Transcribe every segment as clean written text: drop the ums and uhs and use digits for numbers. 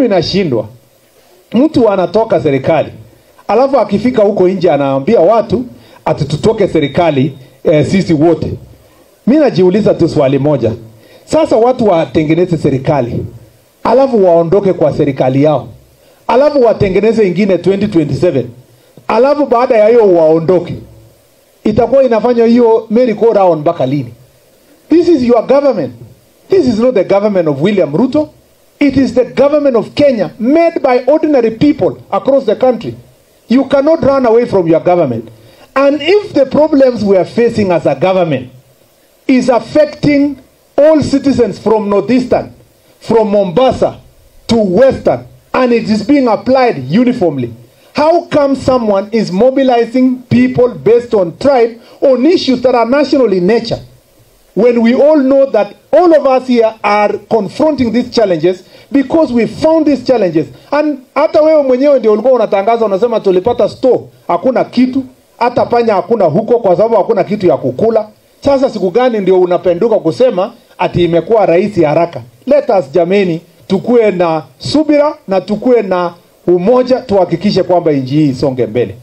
Mimi nashindwa. Mtu anatoka serikali, alafu akifika huko nje anaambia watu ati tutoke serikali sisi wote. Mimi najiuliza tu swali moja. Sasa watu watengeneze serikali, alafu waondoke kwa serikali yao, alafu watengeneze ingine 2027, alafu baada ya hiyo waondoke. Itakuwa inafanya hiyo merry go round mpaka lini? This is your government. This is not the government of William Ruto. It is the government of Kenya, made by ordinary people across the country. You cannot run away from your government. And if the problems we are facing as a government is affecting all citizens from Northeastern, from Mombasa to Western, and it is being applied uniformly, how come someone is mobilizing people based on tribe on issues that are national in nature, when we all know that all of us here are confronting these challenges because we found these challenges? And hata wewe mwenyewe ndio ulikuwa unatangaza unasema tulipata store, hakuna kitu, hata panya hakuna huko kwa sababu hakuna kitu ya kukula. Sasa siku gani ndio unapenduka kusema ati imekuwa rahisi haraka? Let us jameni tukue na subira na tukue na umoja, tuhakikishe kwamba nchi hii isonge mbele.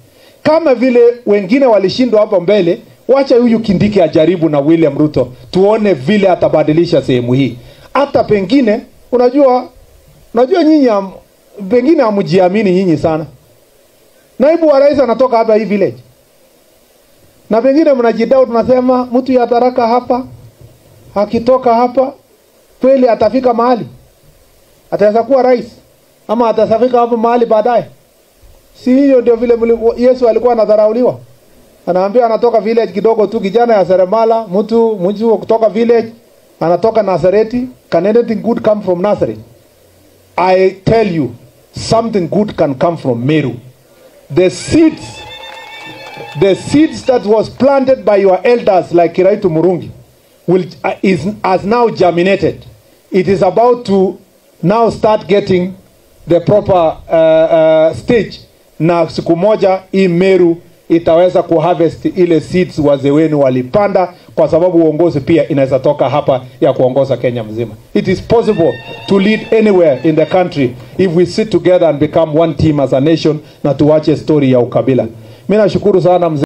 Kama vile wengine walishindwa hapo mbele, wacha huyu Kindiki ajaribu na William Ruto, tuone vile atabadilisha sehemu hii. Hata pengine unajua nyinyi pengine hamjiamini nyinyi sana. Naibu wa rais anatoka hapa hii village. Na pengine mnajidao tunasema mtu ya Tharaka hapa akitoka hapa kweli atafika mahali, ataweza kuwa rais ama atafika hapo mahali baadaye. Si hiyo ndio vile Yesu alikuwa anadharauliwa? Anaambia anatoka village kidogo tu, kijana ya Seremala, mtu kutoka village, anatoka Nazareti. Can anything good come from Nazareth? I tell you, something good can come from Meru. The seeds that was planted by your elders like Kiraitu Murungi has now germinated. It is about to now start getting the proper stage. Na siku moja hii Meru itaweza kuharvest ile seeds wazee wenu walipanda, kwa sababu uongozi pia inaweza toka hapa ya kuongoza Kenya mzima. It is possible to lead anywhere in the country if we sit together and become one team as a nation, na tuache story ya ukabila. Mimi nashukuru sana mzee.